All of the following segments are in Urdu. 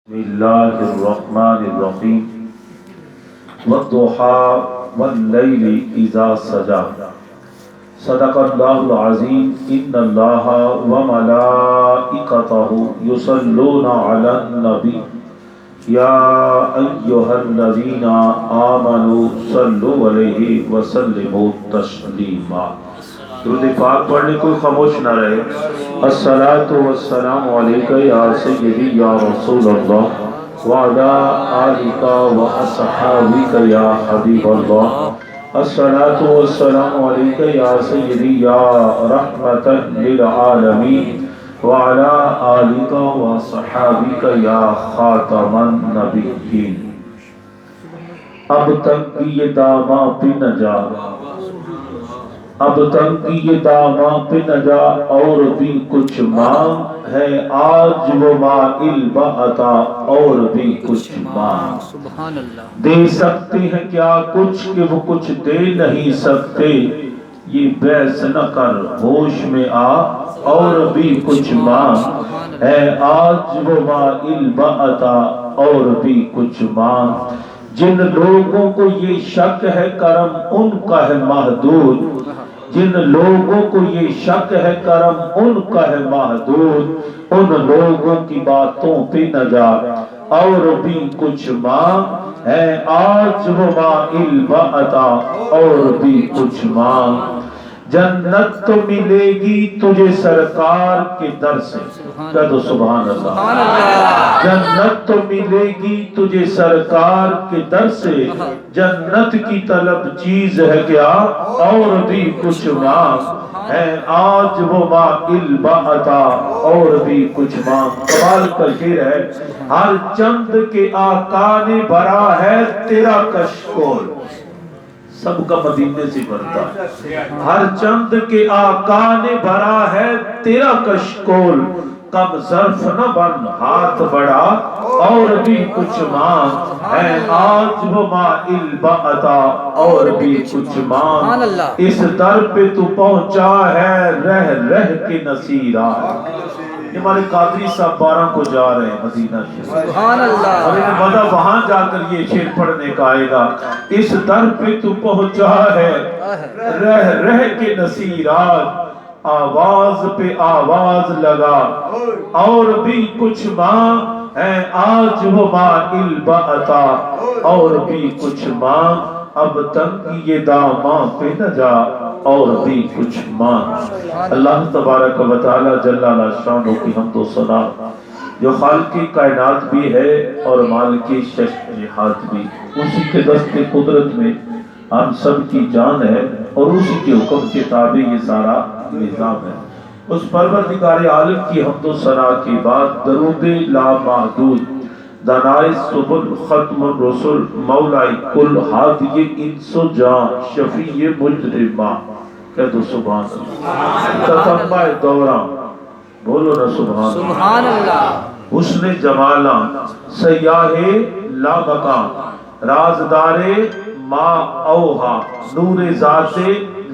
بسم الله الرحمن الرحيم والضحى والليل إذا سجى صدق الله العظيم إن الله وملائكته يصلون على النبي يا أيها الذين آمنوا صلوا عليه وسلموا تسليما. درود پاک پڑھنے کوئی خاموش نہ رہے. الصلاة والسلام علیک یا سیدی یا رسول اللہ وعلی آلک و اصحابک یا حبیب اللہ. الصلاة والسلام علیک یا سیدی یا رحمتا للعالمین وعلی آلک و اصحابک یا خاتم النبیین. اب تک یہ داماں پہ نہ جا، اب تک یہ داماں پہ نہ جا، اور بھی کچھ مانگ ہے آج وہ مائل بعطا، اور بھی کچھ مانگ. دے سکتے ہیں کیا کچھ کہ وہ کچھ دے نہیں سکتے، یہ بحث نہ کر ہوش میں آ، اور بھی کچھ مانگ ہے آج وہ مائل بعطا، اور بھی کچھ مانگ. جن لوگوں کو یہ شک ہے کرم ان کا ہے محدود، جن لوگوں کو یہ شک ہے کرم ان کا ہے محدود، ان لوگوں کی باتوں پہ نہ جا، اور بھی کچھ مانگ ہے آج وہ مائل بعطا، اور بھی کچھ مانگ. جنت تو ملے گی تجھے سرکار کے در سے، کہہ دو سبحان اللہ. جنت تو ملے گی تجھے سرکار کے در سے، جنت کی طلب چیز ہے کیا، اور بھی کچھ مانگ ہے آج وہ مائل بعطا، اور بھی کچھ مانگ. کمال کا شعر ہے. ہر چند کے آقا نے بھرا ہے تیرا کشکول، سب کا مدینے سے بھرتا ہے. ہر چند کے آقا نے بھرا ہے تیرا کشکول، کم ظرف نہ بن ہاتھ بڑھا، اور بھی کچھ مانگ ہے آج وہ مائل بعطا، اور بھی کچھ مانگ. اس در پہ تو پہنچا ہے رہ رہ کے نصیرہ. یہ ہمارے قادری صاحب 12 کو جا رہے ہیں مدینہ شریف، سبحان اللہ، اور انہیں پتہ وہاں جا کر یہ شعر پڑھنے کا آئے گا. اس در پہ تو پہنچا ہے رہ رہ کے نصیرات، آواز پہ آواز لگا، اور بھی کچھ مانگ ہے آج وہ مائل بعطا، اور بھی کچھ مانگ. اب تک یہ داماں پہ نہ جا، اور بھی کچھ مانگ. اللہ تبارک و تعالی جل شانہ کی حمد و ثنا، جو خالق کائنات بھی ہے اور مالک شجاعت بھی، اسی کے دست قدرت میں ہم سب کی جان ہے، اور اسی کے حکم کے تابع یہ سارا نظام ہے. اس پروردگار عالم کی حمد و ثنا کے بعد درود لامحدود دانائے سبل ختم الرسل مولائی کل ہادی انس و جان شفیع مجرمہ، کہہ دو سبحان اللہ. تتمہ دوران بولو نا سبحان اللہ. حسن جمالاں سیاہ لامکان رازدار ما اوہا، نور ذات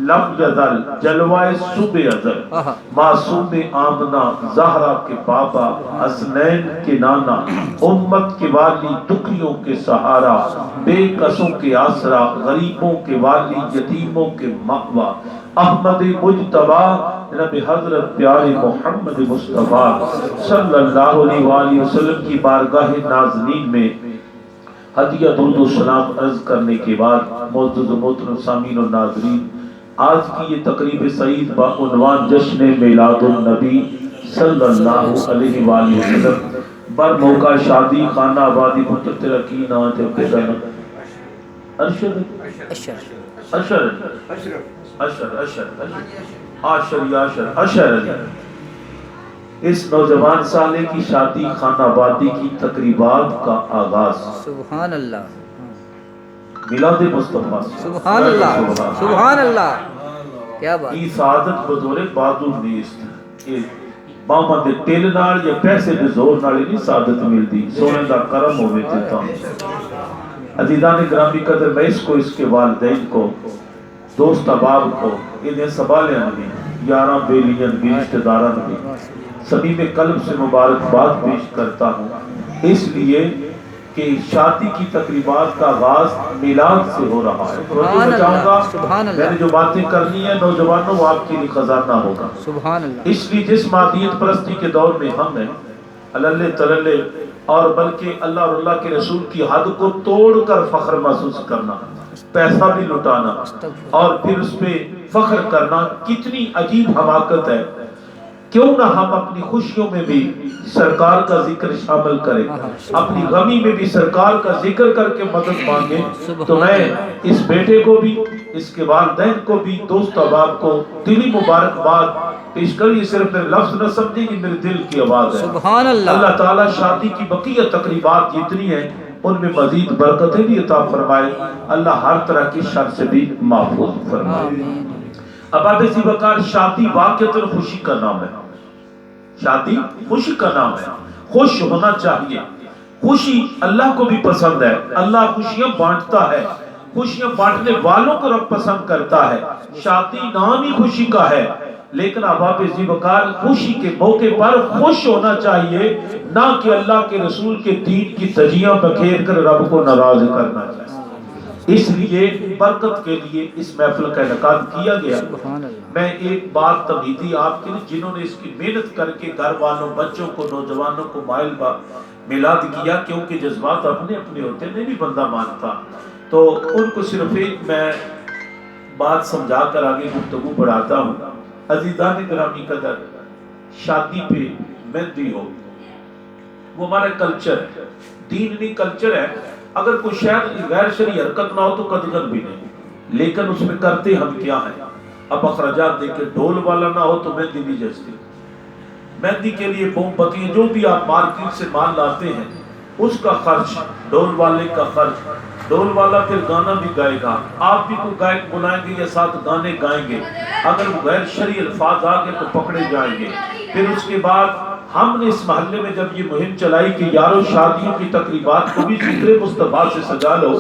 لم یزل جلوہ صبح ازل، معصوم آمنہ زہرا کے بابا حسنین کے نانا، امت کے والی دکھیوں کے سہارا، بے کسوں کے آسرا، غریبوں کے والی یتیموں کے مأویٰ، احمد مجتبی جناب حضرت پیارے محمد مصطفیٰ صلی اللہ علیہ وآلہ وسلم کی بارگاہ نازنین میں ہدیہ درود و سلام عرض کرنے کے بعد معزز محترم سامعین و ناظرین، آج کی یہ تقریب سعید با عنوان جشن میلاد النبی صلی اللہ علیہ وآلہ وسلم بر موقع شادی خانہ آبادی پتر ترکین آج ابتدان اشر اس نوجوان سالے کی شادی خانہ آبادی کی تقریبات کا آغاز. سبحان اللہ، میلاد مصطفیٰ سبحان اللہ، سبحان اللہ. کیا بات کی سعادت بزور بازو نیست، کہ باما دے ٹیل نال یا پیسے دے زور نال نہیں سعادت ملتی، سونے دا کرم ہوئے دیتا. عزیزان گرامی قدر، میں اس کو، اس کے والدین کو، دوست احباب کو، انہیں سنبھالیں بھی، یاراں بیلیاں بھی، رشتہ داراں بھی، صمیم قلب سے مبارکباد پیش کرتا ہوں. اس لیے کہ شادی کی تقریبات کا آغاز میلاد سے ہو رہا ہے۔ سبحان چاہوں گا اللہ، سبحان میں نے اللہ، جو باتیں کرنی ہے نوجوانوں وہ آپ کے لیے خزانہ ہوگا۔ سبحان اللہ، اس لیے جس مادیت پرستی کے دور میں ہم ہیں، اللہ تللے اور بلکہ اللہ اور اللہ کے رسول کی حد کو توڑ کر فخر محسوس کرنا، پیسہ بھی لٹانا اور پھر اس پہ فخر کرنا کتنی عجیب حماقت ہے۔ کیوں نہ ہم اپنی خوشیوں میں بھی سرکار کا ذکر شامل کریں، اپنی غمی میں بھی سرکار کا ذکر کر کے مدد مانگیں۔ تو میں اس بیٹے کو بھی، اس کے والدین کو بھی، دوست احباب کو دلی مبارکباد پیش کر۔ یہ صرف میرے لفظ نہ سمجھیں، یہ میرے دل کی آواز ہے۔ سبحان اللہ، اللہ تعالیٰ شادی کی بقیہ تقریبات جتنی ہیں ان میں مزید برکتیں بھی عطا فرمائے، اللہ ہر طرح کی شر سے بھی محفوظ فرمائے۔ آمین، اب آپ اسی وقار شادی واقعتاً خوشی کا نام ہے، شادی خوشی کا نام ہے، خوش ہونا چاہیے۔ خوشی اللہ کو بھی پسند ہے، اللہ خوشیاں بانٹتا ہے، خوشیاں بانٹنے والوں کو رب پسند کرتا ہے۔ شادی نام ہی خوشی کا ہے، لیکن احباب ذی وقار خوشی کے موقع پر خوش ہونا چاہیے، نہ کہ اللہ کے رسول کے دین کی تجیاں بکھیر کر رب کو ناراض کرنا چاہیے۔ اس لیے برکت کے لیے اس محفل کا انعقاد کیا گیا۔ سبحان اللہ، میں ایک بات تمہیدی آپ کے لیے، جنہوں نے اس کی محنت کر کے گھر والوں، بچوں کو، نوجوانوں کو مائل با میلاد کیا، کیونکہ جذبات اپنے اپنے ہوتے ہیں، نہیں بھی بندہ مانتا، تو ان کو صرف ایک میں بات سمجھا کر آگے گفتگو بڑھاتا ہوں۔ عزیزان گرامی قدر، شادی پہ مہندی ہو، وہ ہمارا کلچر ہے، دین نہیں کلچر ہے۔ اگر کوئی شاید غیر شرعی حرکت نہ ہو تو قدغن بھی نہیں، لیکن اس میں کرتے ہم کیا ہیں؟ اب اخراجات دیکھیں، ڈھول والا نہ ہو تو مہندی نہیں جچتی۔ مہندی کے لیے موم بتیاں جو بھی آپ مارکیٹ سے مال لاتے ہیں اس کا خرچ، ڈھول والے کا خرچ، ڈھول والا پھر گانا بھی گائے گا، آپ بھی کوئی گائک بلائیں گے یا ساتھ گانے گائیں گے، اگر وہ غیر شرعی الفاظ آ گئے تو پکڑے جائیں گے۔ پھر اس کے بعد ہم نے اس محلے میں جب یہ مہم چلائی کہ یارو شادیوں کی تقریبات کو بھی ذکر مصطفیٰ سے سجا لو،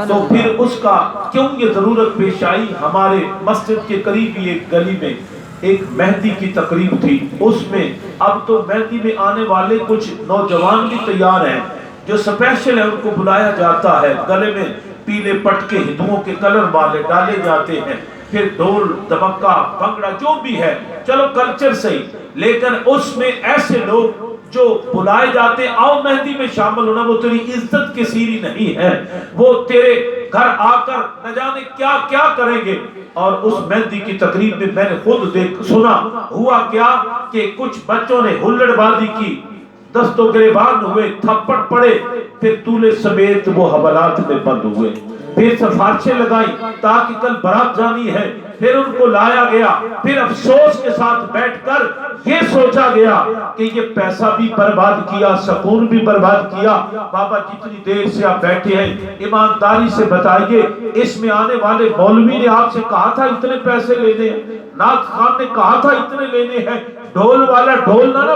تو پھر اس کا کیوں یہ ضرورت پیش آئی؟ ہمارے مسجد کے قریب ہی ایک گلی میں ایک مہندی کی تقریب تھی، اس میں اب تو مہندی میں آنے والے کچھ نوجوان بھی تیار ہیں جو سپیشل ہیں، ان کو بلایا جاتا ہے، گلے میں پیلے پٹکے ہندوؤں کے کلر والے ڈالے جاتے ہیں، پھر ڈھول دھمکا بھنگڑا جو بھی ہے، چلو کلچر صحیح، لیکن اس میں ایسے لوگ جو بلائے جاتے آؤ مہندی میں شامل ہونا، وہ تیری عزت کے سیری نہیں ہے، وہ تیرے گھر آ کر نہ جانے کیا کیا کریں گے۔ اور اس مہندی کی تقریب میں میں نے خود سنا، ہوا کیا کہ کچھ بچوں نے ہلڑ بازی کی، دستوں گریبان ہوئے، تھپڑ پڑے، پھر دولہے سمیت وہ حوالات میں بند ہوئے، پھر سفارشیں لگائیں تاکہ کل برات جانی ہے، پھر ان کو لایا گیا، پھر افسوس کے ساتھ بیٹھ کر یہ سوچا گیا کہ یہ پیسہ بھی برباد کیا، سکون بھی برباد کیا۔ بابا جتنی دیر سے آپ بیٹھے ہیں ایمانداری سے بتائیے، اس میں آنے والے مولوی نے آپ سے کہا تھا اتنے پیسے لینے ہیں، نعت خان نے کہا تھا اتنے لینے ہیں، ڈھول والا ڈھول نہ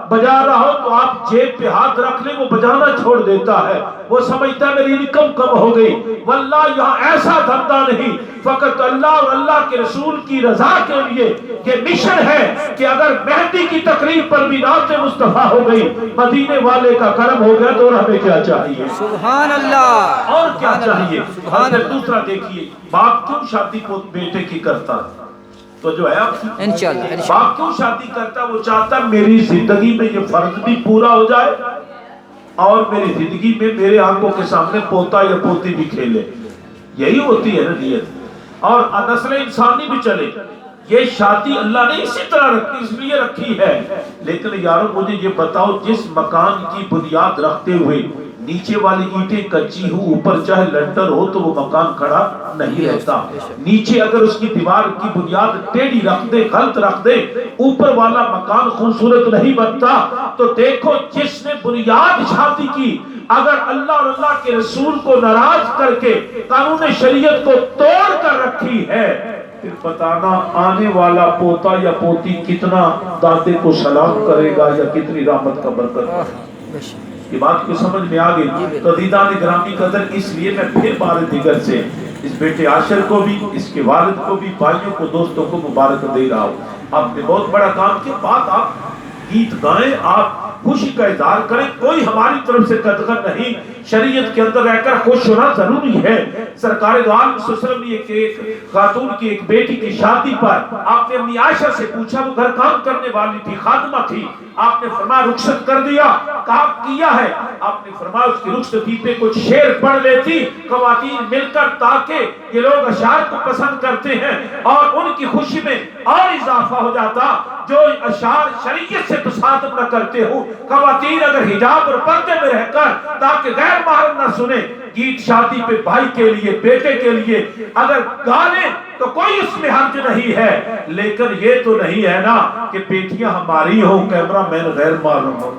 بجا رہا ہو تو آپ جیب پہ ہاتھ رکھ لیں، وہ بجانا چھوڑ دیتا ہے، وہ سمجھتا ہے میری انکم کم ہو گئی۔ واللہ یہاں ایسا دھندا نہیں، فقط اللہ اور اللہ کے رسول کی رضا کے لیے یہ مشن ہے کہ اگر مہندی کی تقریب پر بھی نعت مصطفیٰ ہو گئی، مدینے والے کا کرم ہو گیا، تو اور ہمیں کیا چاہیے؟ سبحان اللہ، اور کیا چاہیے؟ سبحان اللہ۔ دوسرا دیکھیے، باپ کیوں شادی کو بیٹے کی کرتا؟ تو جو ہے آپ کی انشاءاللہ، باپ کیوں شادی کرتا؟ وہ چاہتا میری زندگی میں یہ فرض بھی پورا ہو جائے اور میری زندگی میں میرے آنکھوں کے سامنے پوتا یا پوتی بھی کھیلے، یہی ہوتی ہے نا نیت، اور نسل انسانی بھی چلے۔ یہ شادی اللہ نے اسی طرح رکھی، اس لیے رکھی ہے۔ لیکن یارو مجھے یہ بتاؤ، جس مکان کی بنیاد رکھتے ہوئے نیچے والی اینٹیں کچی ہو، اوپر چاہے لنٹر ہو، تو وہ مکان کھڑا نہیں رہتا۔ نیچے اگر اس کی دیوار کی بنیاد ٹیڑھی رکھ دے، غلط رکھ دے، اوپر والا مکان خوبصورت نہیں بنتا۔ تو دیکھو، جس نے بنیاد شادی کی اگر اللہ اور اللہ کے رسول کو ناراض کر کے قانون شریعت کو توڑ کر رکھی ہے، پھر بتانا آنے والا پوتا یا پوتی کتنا دادے کو سلام کرے گا یا کتنی رحمت کا برکت۔ یہ بات کو سمجھ میں آ گئی؟ تو عزیزان گرامی قدر، اس لیے میں پھر بار دیگر سے اس بیٹے عاشر کو بھی، اس کے والد کو بھی، بھائیوں کو، دوستوں کو مبارک دے رہا ہوں۔ آپ نے بہت بڑا کام کیا، بات آپ گیت گائیں، آپ خوشی کا اظہار کریں، کوئی ہماری طرف سے قدغن نہیں، شریعت کے اندر رہ کر خوش ہونا ضروری ہے۔ سرکار دو عالم صلی اللہ علیہ وسلم نے ایک خاتون کی ایک بیٹی کی شادی پر آپ نے امی عائشہ سے پوچھا، وہ گھر کام کرنے والی تھی، خادمہ تھی، آپ نے فرمایا رخصت کر دیا، کہا کیا ہے؟ آپ نے فرمایا اس کی رخصتی پہ کچھ شعر پڑھ لیتی خواتین مل کر، تاکہ یہ لوگ اشعار کو پسند کرتے ہیں اور ان کی خوشی میں اور اضافہ ہو جاتا۔ جو اشعار شریعت سے تصادم نہ کرتے ہو، خواتین اگر حجاب اور پردے میں رہ کر تاکہ غیر محرم نہ سنے، گیت شادی پہ بھائی کے لیے بیٹے کے لیے اگر گالیں تو کوئی اس میں حرج نہیں ہے، لیکن یہ تو نہیں ہے نا کہ بیٹیاں ہماری ہوں، کیمرہ مین غیر محرم ہو۔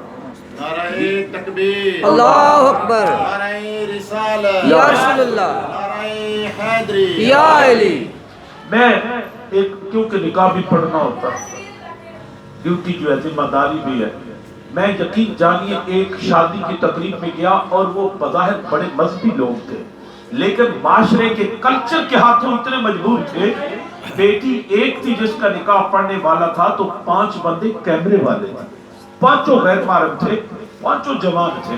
نعرہ تکبیر، اللہ اکبر، نعرہ رسالت، یا رسول اللہ، نعرہ حیدری، یا علی۔ میں ایک کیونکہ نکاح بھی پڑھنا ہوتا، ڈیوٹی جو ہے ذمہ داری بھی ہے، میں یقین جانیے ایک شادی کی تقریب میں گیا اور وہ بظاہر بڑے مذہبی لوگ تھے، لیکن معاشرے کے کلچر کے ہاتھوں اتنے مجبور تھے۔ بیٹی ایک تھی جس کا نکاح پڑھنے والا تھا تو 5 بندے کیمرے والے تھے، 5 غیر محرم تھے، 5 جوان تھے۔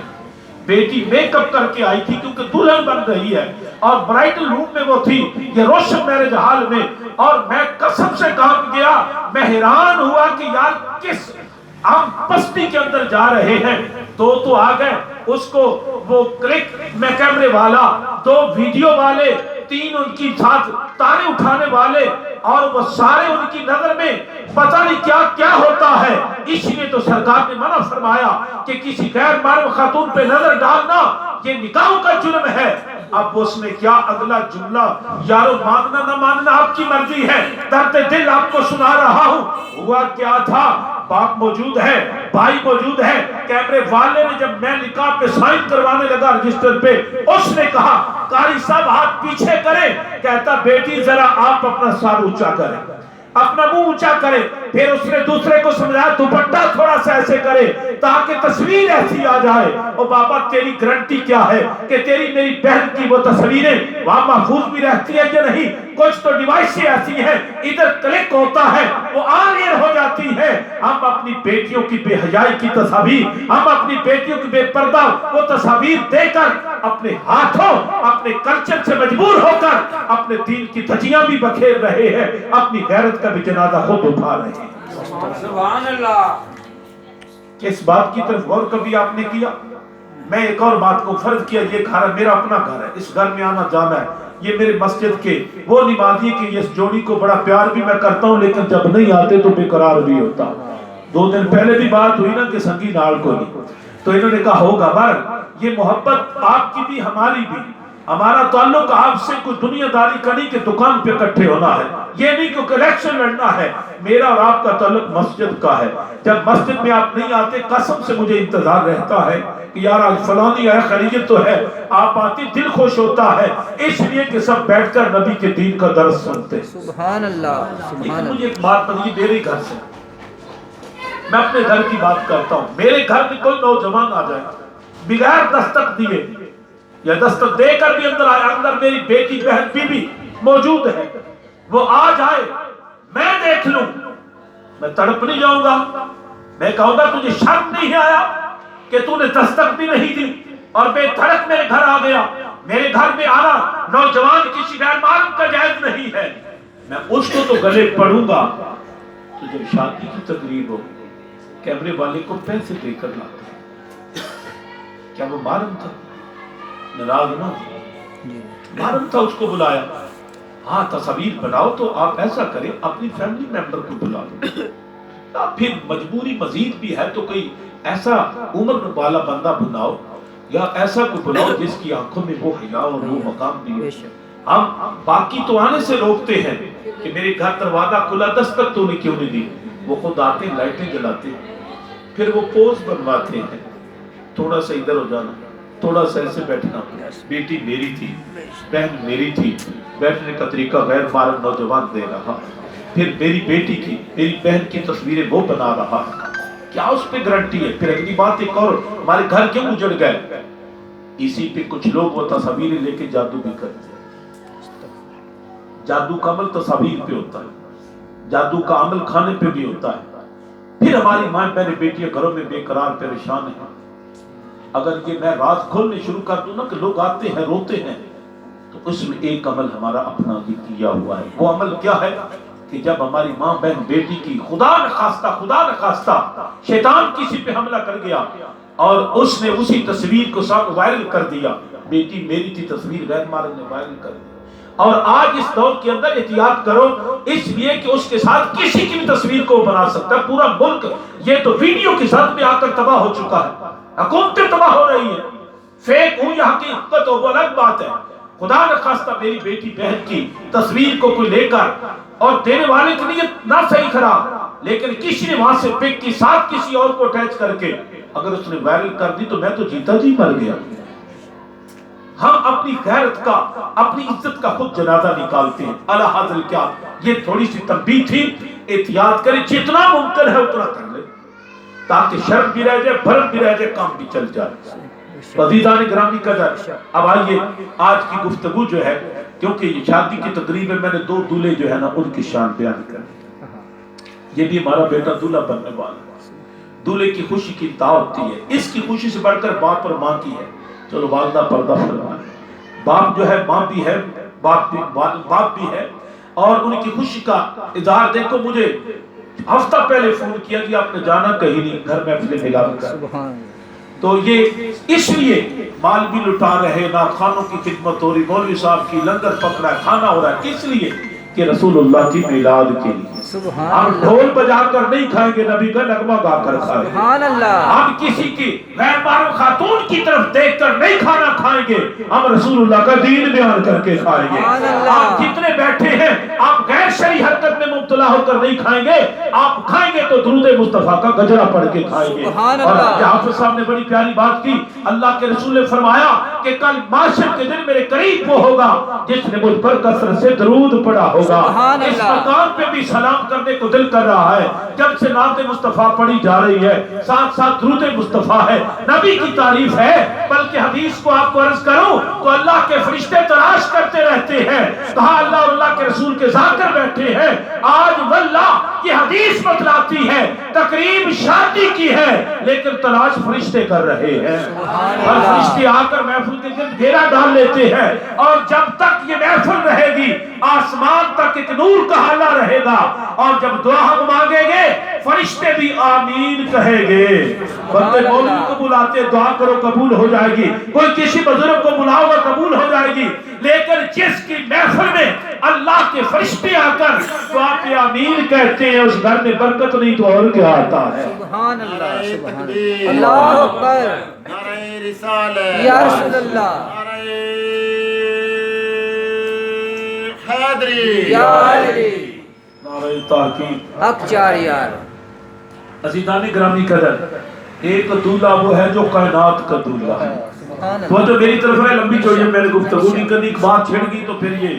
بیٹی میک اپ کر کے آئی تھی کیونکہ دلہن بن رہی ہے، اور برائڈل روم میں وہ تھی، یہ روشن میرج ہال میں، اور میں قسم سے کام گیا، میں حیران ہوا کہ یار کس ہم پستی کے اندر جا رہے ہیں۔ تو آ گئے، اس کو وہ کلک میں کیمرے والا، 2 ویڈیو والے، 3 ان کی ساتھ تانے اٹھانے والے، اور وہ سارے ان کی نظر میں پتہ نہیں کیا کیا ہوتا ہے۔ اس لیے تو سرکار نے منع فرمایا کہ کسی غیر محرم خاتون پہ نظر ڈالنا یہ نکاح کا جرم ہے۔ اب اس میں کیا اگلا جملہ، یارو ماننا نہ ماننا آپ کی مرضی ہے، درد دل آپ کو سنا رہا ہوں۔ ہوا کیا تھا، باپ موجود ہے، بھائی موجود ہے، کیمرے والے نے جب میں نکاح پہ سائن کروانے لگا رجسٹر پہ، اس نے کہا قاری صاحب ہاتھ پیچھے کریں، کہتا بیٹی ذرا آپ اپنا سر اونچا کریں، اپنا منہ اونچا کرے۔ پھر اس نے دوسرے کو سمجھایا دوپٹہ تھوڑا سا ایسے کرے تاکہ تصویر ایسی آ جائے۔ او بابا تیری گارنٹی کیا ہے کہ تیری میری بہن کی وہ تصویریں وہاں محفوظ بھی رہتی ہیں یا نہیں؟ کچھ تو ڈیوائسیں ایسی ہیں ادھر کلک ہوتا ہے وہ آن ایئر ہو جاتی ہے۔ ہم اپنی بیٹیوں کی بے حیائی کی تصاویر، ہم اپنی بیٹیوں کی بے پردہ وہ تصاویر دے کر اپنے ہاتھوں اپنے کلچر سے مجبور ہو کر اپنے دین کی دھجیاں بھی بکھیر رہے ہیں، اپنی غیرت کا بھی جنازہ خود اٹھا رہے ہیں۔ سبحان اللہ۔ اس بات کی طرف غور کبھی آپ نے کیا؟ میں ایک اور بات کو فرض کیا، یہ گھر میرا اپنا گھر ہے، اس گھر میں آنا جانا ہے، یہ میرے مسجد کے وہ نمازی کہ اس جوڑی کو بڑا پیار بھی میں کرتا ہوں، لیکن جب نہیں آتے تو بے قرار بھی ہوتا۔ 2 دن پہلے بھی بات ہوئی نا کہ سنگی نال کو نہیں، تو انہوں نے کہا ہوگا بر یہ محبت آپ کی بھی ہماری بھی، ہمارا تعلق آپ سے کوئی دنیا داری کا نہیں کہ دکان پہ اکٹھے ہونا ہے، یہ نہیں کہ الیکشن لڑنا ہے، میرا اور آپ کا تعلق مسجد کا ہے۔ جب مسجد میں آپ نہیں آتے قسم سے مجھے انتظار رہتا ہے کہ یار آج فلانی ہے، خیریت تو ہے، آپ آتی دل خوش ہوتا ہے، اس لیے کہ سب بیٹھ کر نبی کے دین کا درس سنتے۔ سبحان اللہ، سبحان لیکن اللہ۔ مجھے ایک بات بتائیے، میرے گھر سے میں اپنے گھر کی بات کرتا ہوں، میرے گھر میں کوئی نوجوان آ جائے بغیر دستک دیے یا دستک دے کر بھی اندر آئے، اندر میری بیٹی بہن بیوی موجود ہے، وہ آ جائے میں دیکھ لوں، میں تڑپ نہیں جاؤں گا، میں کہوں گا تجھے شرم نہیں آیا کہ تو نے دستک بھی نہیں دی اور بے دھڑک میرے گھر آ گیا؟ میرے گھر میں آنا نوجوان کسی غیر محرم کا جائز نہیں ہے۔ میں اس کو تو گلے پڑوں گا تو جب شادی کی تقریب ہو کیمرے والے کو پیسے دے کر لاتا، کیا وہ محرم تھا؟ ناراض نہ محرم تھا، اس کو بلایا، ہاں تصویر بناؤ تو آپ ایسا کریں اپنی فیملی ممبر کو بلا دو، پھر مجبوری مزید بھی ہے تو کوئی ایسا عمر والا بندہ بناؤ یا ایسا کو بناؤ جس کی آنکھوں میں وہ حیا اور وہ مقام بھی ہے۔ ہم باقی تو آنے سے روکتے ہیں کہ میرے گھر دروازہ کھلا، دستک تو نے کیوں نہیں دی؟ وہ خود آتے لائٹیں جلاتے پھر وہ پوز بنواتے ہیں، تھوڑا سا ادھر ہو جانا، تھوڑا سا ایسے بیٹھنا، بیٹی میری تھی، بہن میری تھی، بیٹھنے کا طریقہ غیر محرم نوجوان دے رہا، پھر میری بیٹی کی میری بہن کی تصویریں وہ بنا رہا، کیا اس پہ گارنٹی ہے؟ پھر اگلی بات ایک اور، ہمارے گھر کیوں اجڑ گئے؟ اسی پہ کچھ لوگ وہ تصویریں لے کے جادو بھی کرتے ہیں۔ جادو کا عمل تصویر پہ ہوتا ہے، جادو کا عمل کھانے پہ بھی ہوتا ہے، پھر ہماری ماں بہن بیٹیاں گھروں میں بے قرار پریشان ہیں. اگر یہ میں راز کھولنے شروع کر دوں نا کہ لوگ آتے ہیں روتے ہیں، تو اس میں ایک عمل ہمارا اپنا بھی کیا ہوا ہے. وہ عمل کیا ہے کہ جب ہماری ماں بہن بیٹی کی خدا نخواستہ شیطان کسی پہ حملہ کر گیا اور اس نے اسی تصویر کو سب وائرل کر دیا، بیٹی میری تھی تصویر غیر محرم نے وائرل کر دیا. اور آج اس دور کے اندر احتیاط کرو، اس لیے کہ اس کے ساتھ کسی کی بھی تصویر کو بنا سکتا ہے. پورا ملک یہ تو ویڈیو کی ساتھ میں آ کر تباہ ہو چکا ہے، حکومتیں تباہ ہو رہی ہیں. فیک ہو یا حقیقت ہو وہ الگ بات ہے. خدا نہ خواستہ میری بیٹی بہن کی تصویر کو کوئی لے کر، اور دینے والے کی نیت نہ صحیح خراب، لیکن کسی نے وہاں سے پک کی ساتھ کسی اور کو اٹیچ کر کے اگر اس نے وائرل کر دی تو میں تو جیتا جی مر گیا. ہم اپنی غیرت کا، اپنی عزت کا خود جنازہ نکالتے ہیں. اللہ حاضر کیا یہ تھوڑی سی تنبیہ تھی. احتیاط کریں، جتنا ممکن ہے اتنا کر لیں تاکہ شرم بھی رہ جائے، بھرم بھی رہ جائے، کام بھی چل جائے. عزیزان گرامی قدر، اب آئیے آج کی گفتگو جو ہے، کیونکہ یہ شادی کی تقریب ہے، میں نے 2 دولہے جو ہے نا ان کی شان بیان کرنی. یہ بھی ہمارا بیٹا دولہا بننے والا ہے. دولہے کی خوشی کی دعوت دی ہے. اس کی خوشی سے بڑھ کر باپ اور ماں کی ہے. چلو والدہ پردہ فرمائے. باپ جو ہے ماں بھی ہے، باپ بھی ہے، اور ان کی خوشی کا اظہار. دیکھو مجھے ہفتہ پہلے فون کیا کہ آپ نے جانا کہیں نہیں، گھر میں اپنے ملا کر. تو یہ اس لیے مال بھی لٹا رہے، ناخوانوں کی خدمت ہو رہی، مولوی صاحب کی لنگر پکڑا ہے، کھانا ہو رہا ہے، اس لیے کہ رسول اللہ کی میلاد کے لیے. ہم ڈھول بجا کر نہیں کھائیں گے، نبی کا نغمہ گا کر کھائیں گے. ہم کسی کی غیر محرم خاتون کی طرف دیکھ کر نہیں کھانا کھائیں گے، ہم رسول اللہ کا دین بیان کر کے کھائیں گے. آپ جتنے بیٹھے ہیں آپ غیر شرعی حرکت میں مبتلا ہو کر نہیں کھائیں گے، آپ کھائیں گے تو درود مصطفیٰ کا گجرہ پڑھ کے کھائیں گے. اور حافظ صاحب نے بڑی پیاری بات کی. اللہ کے رسول نے فرمایا کہ کل معاشر کے دن میرے قریب وہ ہوگا جس نے مجھ پر کثرت سے درود پڑھا ہوگا. اس مقام پہ بھی سلام کرنے کو دل کر رہا ہے. جب سے نعت مصطفیٰ پڑھی جا رہی ہے، ساتھ ساتھ درود مصطفیٰ ہے، نبی کی تعریف ہے. بلکہ حدیث کو آپ کو عرض کروں تو اللہ کے فرشتے تلاش کرتے رہتے ہیں کہاں اللہ اور اللہ کے رسول کے ذاکر بیٹھے ہیں. آج واللہ یہ حدیث بتلاتی ہے تقریب شادی کی ہے لیکن تلاش فرشتے کر رہے ہیں. اور فرشتے آ کر محفل کے گرد گھیرا ڈال لیتے ہیں، اور جب تک یہ محفل رہے گی آسمان تک ایک نور کا حالہ رہے گا. اور جب دعا ہم مانگیں گے فرشتے بھی آمین کہیں گے. بندے مولوی کو بلاتے دعا کرو قبول ہو جائے گی، کوئی کسی بزرگ کو بلاؤ گا قبول ہو جائے گی. لیکن جس کی محفل میں اللہ کے فرشتے آ کر دعا پہ آمین کہتے ہیں اس گھر میں برکت نہیں تو اور کیا آتا ہے. سبحان اللہ، سبحان اللہ، اللہ اکبر، نعرہ رسالت، یا رسول اللہ، نعرہ حیدری، یا علی، نعرہ تحقیق، حق چار یار. عزیزان گرامی قدر، ایک دولہا وہ ہے جو کائنات کا دولہا ہے. وہ جو میری طرف ہے لمبی چوڑی میں نے گفتگو نہیں کرنی، ایک بات چھڑ گئی تو پھر یہ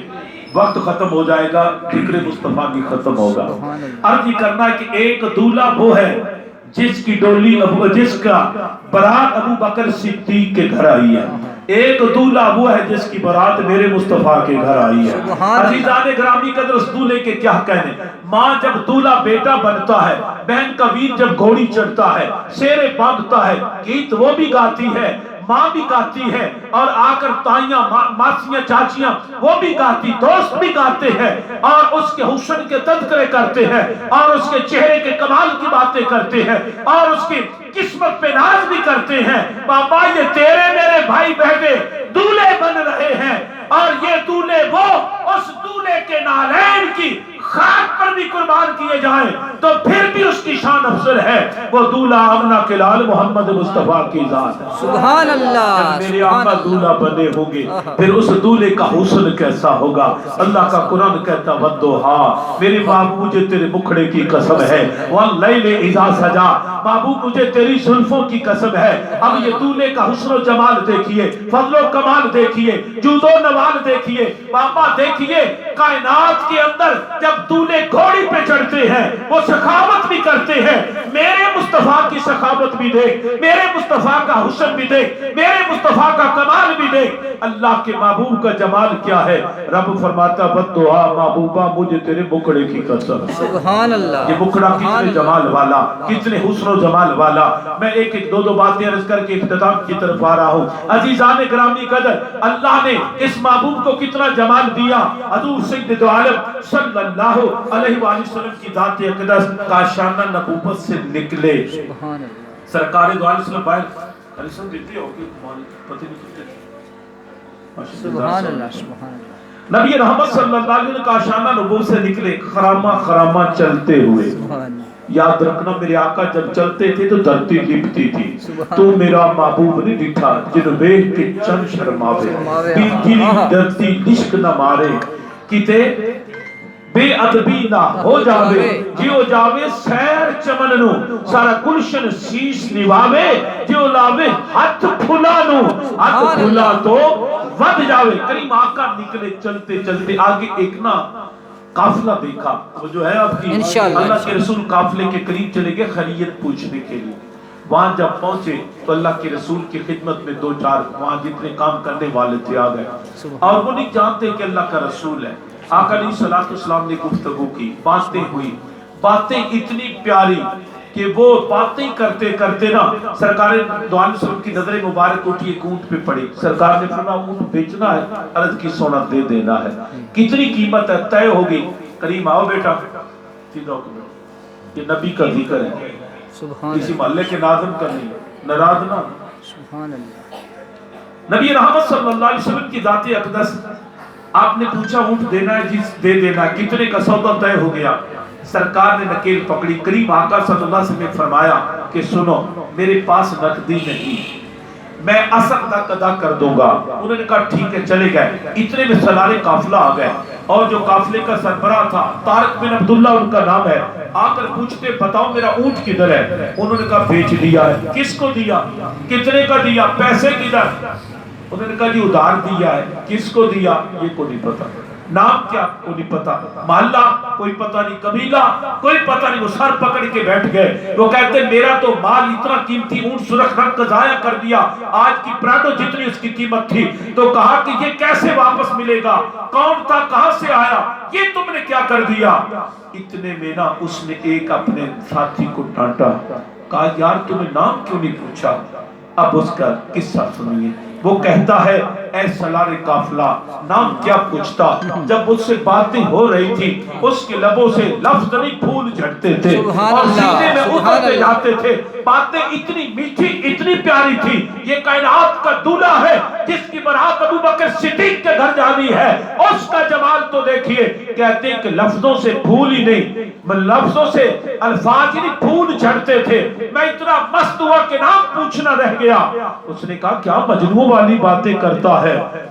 وقت ختم ہو جائے گا، ذکر مصطفیٰ بھی ختم ہوگا. عرض یہ کرنا ہے کہ ایک دولہا وہ ہے جس کی ڈولی جس کا برات ابو بکر صدیق کے گھر آئی ہے. ایک دولہا وہ ہے جس کی برات میرے مصطفیٰ کے گھر آئی ہے. عزیزان گرامی قدر اس دولہے کے کیا کہنے. ماں جب دولہا بیٹا بنتا ہے، بہن کا ویر جب گھوڑی چڑھتا ہے، شیرے باندھتا ہے، گیت وہ بھی گاتی ہے، ماں بھی گاتی ہے، اور آ کر تائیاں ماسیاں چاچیاں وہ بھی گاتی، دوست بھی گاتے ہیں، اور اس کے حسن کے تذکرے کرتے ہیں، اور اس کے چہرے کے کمال کی باتیں کرتے ہیں، اور اس کی قسمت پہ ناز بھی کرتے ہیں. بابا یہ تیرے میرے بھائی بہنیں دولہے بن رہے ہیں، اور یہ دولہے وہ اس دولہے کے نالین کی خاک پر بھی قربان کیے جائیں تو پھر بھی اس کی شان افضل ہے. وہ دولہا آمنہ کے لال محمد مصطفیٰ کی ذات ہے. سبحان اللہ، جب میرے آقا دولہا بنے ہوں گے پھر اس دولہے کا حسن کیسا ہوگا. اللہ کا قرآن کہتا وَالضُّحَىٰ، میرے محبوب مجھے تیرے مکھڑے کی قسم ہے، وَاللَّيْلِ إِذَا سَجَا، محبوب مجھے تیری زلفوں کی قسم ہے. اب یہ دولہے کا حسن و جمال دیکھیے، فضل و کمال دیکھیے، جود و نوال دیکھیے. بابا دیکھیے کائنات کے اندر جب دولے گھوڑی پہ چڑھتے ہیں وہ سخاوت بھی کرتے ہیں. میرے مصطفیٰ کی سخاوت بھی دیکھ, میرے مصطفیٰ کا حسن بھی دیکھ, میرے مصطفیٰ کا کمال بھی دیکھ. اللہ کے محبوب کا جمال کیا ہے. رب فرماتا بددعا محبوبہ مجھے تیرے مکڑے کی قسم. سبحان اللہ. یہ مکڑا کتنے جمال والا, کتنے حسن و جمال والا. میں ایک ایک دو باتیں عرض کر کے اختتام کی طرف آ رہا ہوں. عزیزان گرامی قدر, اللہ نے اس محبوب کو کتنا جمال دیا. حضور سید عالم صلی اللہ علیہ وآلہ وسلم کی ذات اقدس کاشانہ نبوت سے نکلے. سبحان اللہ. سرکار دو علیہ وسلم باہر علیہ وسلم دیتے ہو کہ پتہ نہیں کتنے. سبحان اللہ. سبحان اللہ. نبی رحمت صلی اللہ علیہ وسلم کاشانہ نبوت سے نکلے خرامہ خرامہ چلتے ہوئے. سبحان اللہ. یاد رکھنا میرے آقا جب چلتے تھے تو دھرتی لپتی تھی. تو میرا محبوب نہیں ڈٹھا جن بیٹھ کے چند شرماوے پیگیری دھرتی لشک نہ مارے کتے بے ادبی نہ ہو جاوے جیو جاوے سیر چمن نو سارا گلشن شیش نواوے جیو لاوے ہاتھ پھلا نو ہاتھ پھلا تو ود جاوے. کریم آقا نکلے چلتے چلتے آگے ایک نا قافلہ دیکھا. وہ جو ہے آپ کی اللہ کے رسول قافلے کے قریب چلے گئے خیریت پوچھنے کے لیے. وہاں جب پہنچے تو اللہ کے رسول کی خدمت میں دو چار وہاں جتنے کام کرنے والے تھے آ گئے اور وہ نہیں جانتے کہ اللہ کا رسول ہے. آقا علیہ الصلوۃ والسلام نے گفتگو کی, باتیں ہوئی, باتیں اتنی پیاری کہ وہ باتیں کرتے کرتے نا سرکار دو علیہ وسلم کی نظر مبارک اٹھی ایک اونٹ پہ پڑی. سرکار نے فرمایا اونٹ بیچنا ہے, عرض کی سونا دے دینا ہے. کتنی قیمت ہے؟ طے ہوگی. کریم آؤ بیٹا, یہ نبی کا ذکر ہے, کسی محلے کے ناظم کا نہیں, ناراض نہ. سبحان اللہ. نبی رحمت صلی اللہ علیہ وسلم کی ذات اقدس آپ نے پوچھا اونٹ دینا ہے؟ جس دے دینا. کتنے کا سودا طے ہو گیا. سرکار نے نکیل پکڑی. کریم آقا صلی اللہ علیہ وسلم نے فرمایا کہ سنو میرے پاس نقدی نہیں, میں اصل تک ادا کر دوں گا. انہوں نے کہا ٹھیک ہے, چلے گئے. اتنے میں سالار قافلہ آ گئے اور جو قافلے کا سربراہ تھا طارق بن عبداللہ ان کا نام ہے, آ کر پوچھتے بتاؤ میرا اونٹ کدھر ہے؟ انہوں نے کہا بیچ دیا ہے. کس کو دیا؟ کتنے کا دیا؟ پیسے کدھر؟ انہوں نے کہا جی ادھار دیا ہے. کس کو دیا؟ یہ کو نہیں پتا. نام کیا؟ کو نہیں پتا. محلہ کوئی پتہ نہیں. قبیلہ کوئی پتہ نہیں. وہ سر پکڑ کے بیٹھ گئے. وہ کہتے میرا تو مال اتنا قیمتی اونٹ سرخ رنگ کا ضائع کر دیا, آج کی پراڈو جتنی اس کی قیمت تھی. تو کہا کہ یہ کیسے واپس ملے گا؟ کون تھا؟ کہاں سے آیا؟ یہ تم نے کیا کر دیا؟ اتنے میں نا اس نے ایک اپنے ساتھی کو ڈانٹا, کہا یار تمہیں نام کیوں نہیں پوچھا؟ اب اس کا قصہ سنیے. وہ کہتا ہے اے سالار قافلہ نام کیا پوچھتا. جب اس سے باتیں ہو رہی تھی اس کے لبوں سے لفظ نہیں پھول جھڑتے تھے اور سینے میں اترتے جاتے تھے. باتیں اتنی میٹھی اتنی پیاری تھی. یہ کائنات کا دولہ ہے جس کی برات ابو بکر صدیق کے گھر جانی ہے. اس کا جمال تو دیکھیے. کہتے ہیں کہ لفظوں سے پھول ہی نہیں, لفظوں سے الفاظ ہی نہیں پھول جھڑتے تھے. میں اتنا مست ہوا کہ نام پوچھنا رہ گیا. اس نے کہا کیا مجنون والی باتیں کرتا ہے؟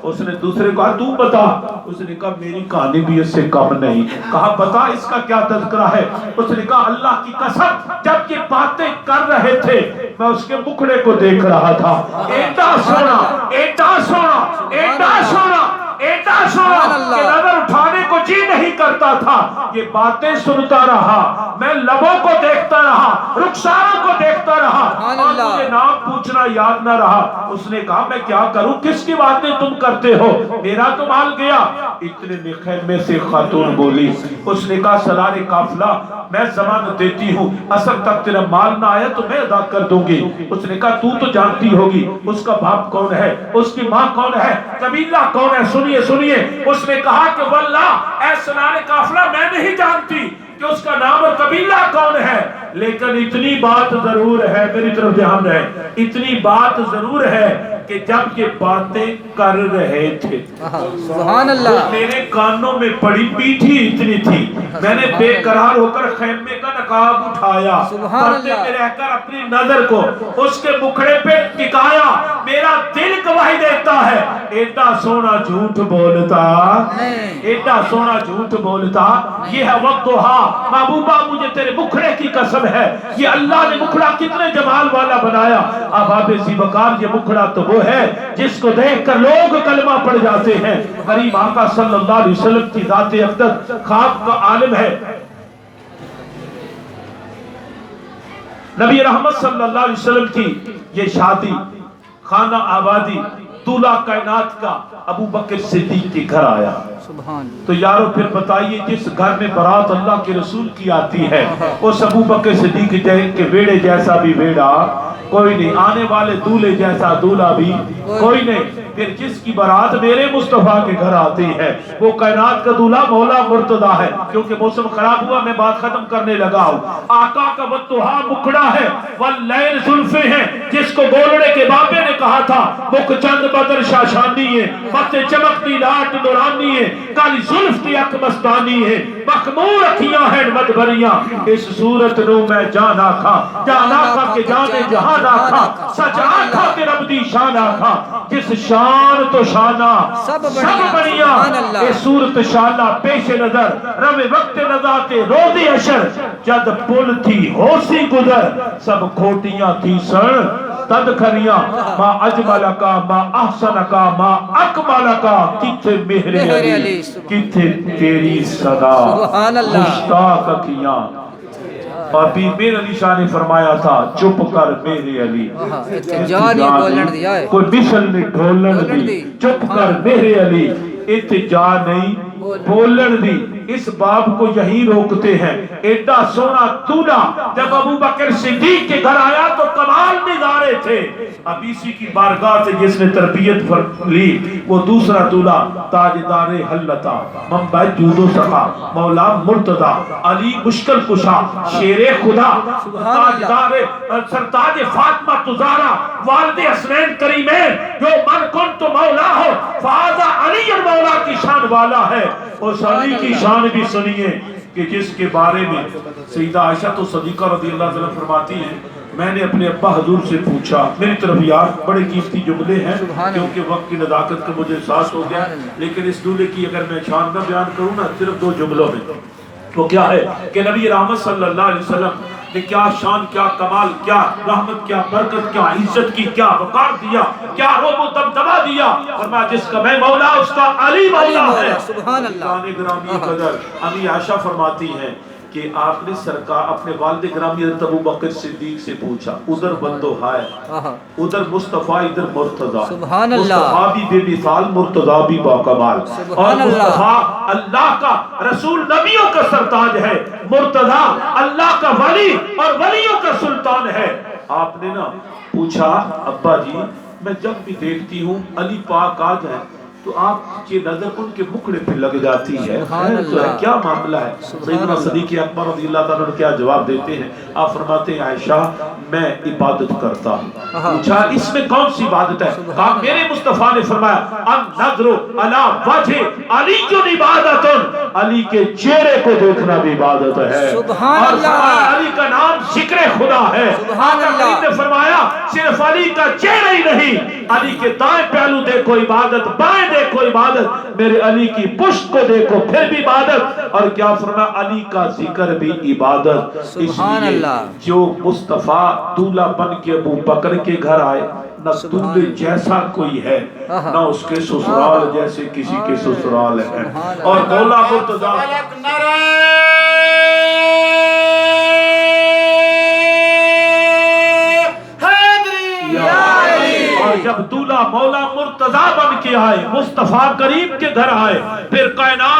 اس نے دوسرے کو کہا تو بتا. اس نے کہا میری کہانی بھی اس سے کم نہیں. کہا بتا اس کا کیا تذکرہ ہے؟ اس نے کہا اللہ کی قسم جب یہ باتیں کر رہے تھے میں اس کے مکھڑے کو دیکھ رہا تھا. ایڈا سونا, ایڈا سونا, ایڈا سونا, ایڈا سونا کہ نظر اٹھانے کو جی نہیں کرتا تھا. یہ باتیں سنتا رہا, میں لبوں کو دیکھتا رہا, رخساروں کو دیکھتا رہا اور مجھے نام پوچھنا یاد نہ رہا. اس نے کہا میں کیا کروں, کس کی باتیں تم کرتے ہو؟ میرا تو مال گیا. اتنے میں خیمے سے خاتون بولی. اس نے کہا سالار قافلہ میں ضمانت دیتی ہوں, اصل تک تیرا مال نہ آیا تو میں ادا کر دوں گی. اس نے کہا تو جانتی ہوگی اس کا باپ کون ہے, اس کی ماں کون ہے, قبیلہ کون ہے؟ سنیے سنیے. اس نے کہا کہ واللہ اے سالار قافلہ میں نہیں جانتی کہ اس کا نام اور قبیلہ کون ہے, لیکن اتنی بات ضرور ہے, میری طرف دھیان ہے, اتنی بات ضرور ہے کہ جب یہ باتیں کر رہے تھے سبحان اللہ میرے کانوں میں پڑی, پیٹھی اتنی تھی, میں نے بے قرار ہو کر خیمے کا نقاب اٹھایا, پردے میں رہ کر اپنی نظر کو اس کے مکھڑے پہ ٹکایا. میرا دل گواہی دیتا ہے ایڈا سونا جھوٹ بولتا ایڈا سونا جھوٹ بولتا یہ ہے وقتھا محبوبہ مجھے تیرے مکھڑے کی قسم ہے یہ اللہ نے مکھڑا کتنے جمال والا بنایا اب آپ زیبکار یہ مکھڑا تو وہ ہے جس کو دیکھ کر لوگ کلمہ پڑھ جاتے ہیں غریب آقا صلی اللہ علیہ وسلم کی ذات اقدس خواب کا عالم ہے نبی رحمت صلی اللہ علیہ وسلم کی یہ شادی خانہ آبادی دولہ کائنات کا ابو بکر صدیق کے گھر آیا تو یارو پھر بتائیے جس گھر میں برات اللہ کے رسول کی آتی ہے اس ابو بکر صدیق کے ویڑے جیسا بھی ویڑا کوئی نہیں آنے والے دولے جیسا دولہ بھی کوئی نہیں پھر جس کی برات میرے مصطفیٰ کے گھر آتی ہے وہ کائنات کا دولہ مولا مرتضیٰ ہے کیونکہ موسم خراب ہوا میں بات ختم کرنے لگا ہوں آقا کا وقتھا مکھڑا ہے واللیل زلفے ہیں جس کو گولڑے کے باپے نے کہا تھا مکھ چند بدر شاشانی ہے بت چمکتی لاٹ نورانی ہے کالی زلف کی اک مستانی ہے مخمور اکھیاں ہیں مدبریاں اس صورت نو میں جانا کھا کے جانے جہاں آکھا سچ آکھا کہ رب دی شان آکھا جس شان تو شانہ سب بڑیا اے صورت شانہ پیش نظر رو وقت نظات روزی اشر جد پل تھی ہوسی گزر سب کھوٹیاں تھی سن تد کھریاں ما اجمل کا ما احسن کا ما اکمل کا کتھے مہر علی کتھے تیری صدا مشتاق کیاں اور پیر میر علی شاہ نے فرمایا تھا چپ کر میرے علی کوئی مثل نہیں ڈھولن دی چپ کر میرے علی اتجا نہیں بولن دی اس باب کو یہی روکتے ہیں ایڈا سونا دولہ جب ابو بکر صدیق کے گھر آیا تو کمال نظارے تھے اب اسی کی بارگاہ سے جس نے تربیت لی وہ دوسرا دولہ تاجدار حلتا منبع جود و سخا مولا مرتضیٰ علی مشکل کشا شیر خدا تاجدار سرتاج فاطمہ تزارہ والد حسنین کریمین جو من کن تو مولا ہو فاضا علی مولا کی شان والا ہے اس علی کی شان بھی سنیے کہ جس کے بارے میں سیدہ عائشہ تو صدیقہ رضی اللہ عنہ فرماتی ہیں میں نے اپنے ابا حضور سے پوچھا میری طرف یار بڑے قیمتی جملے ہیں کیونکہ وقت کی نزاکت کا مجھے احساس ہو گیا لیکن اس دولے کی اگر میں شان کا بیان کروں نا صرف 2 جملوں میں وہ کیا ہے کہ نبی رحمت صلی اللہ علیہ وسلم نے کیا شان کیا کمال کیا رحمت کیا برکت کیا عزت کی کیا وقار دیا کیا روب و دبدبہ دیا اور میں جس کا میں مولا اس کا علی مولا ہے سبحان اللہ گرامی قدر امی عائشہ فرماتی ہیں کہ آپ نے سرکار اپنے والد گرامی حضرت ابو بکر صدیق سے پوچھا ادھر بندوہا ہے ادھر مصطفیٰ ادھر مرتضیٰ مصطفیٰ بھی بے مثال مرتضیٰ بھی باکمال اور مصطفیٰ اللہ کا رسول نبیوں کا سرتاج ہے مرتضیٰ اللہ کا ولی اور ولیوں کا سلطان ہے آپ نے نا پوچھا ابا جی میں جب بھی دیکھتی ہوں علی پاک آ جائے تو آپ کی نظر ان کے مکھڑے پہ لگ جاتی ہے تو ہے کیا معاملہ ہے سیدنا صدیق اکبر رضی اللہ تعالیٰ کیا جواب دیتے ہیں آپ فرماتے ہیں عائشہ میں عبادت کرتا ہوں پوچھا اس میں کون سی عبادت ہے کہا میرے مصطفیٰ نے فرمایا النظر علی وجہ علی عبادت علی کے چہرے کو دیکھنا بھی عبادت ہے اور علی کا نام ذکر خدا ہے آقا نے فرمایا صرف علی کا چہرہ ہی نہیں علی کے دائیں پہلو دیکھو عبادت بائیں دیکھو عبادت میرے علی کی پشت کو دیکھو پھر بھی عبادت اور کیا فرمایا علی کا ذکر بھی عبادت اس لیے جو مصطفیٰ دولہ بن کے ابو بکر کے گھر آئے نہ دولے جیسا کوئی ہے نہ اس کے سسرال جیسے کسی کے سسرال ہے اور مولا مرتضیٰ جب دولہ مولا مرتضیٰ بن کے آئے مصطفیٰ کریم کے گھر آئے پھر کائنات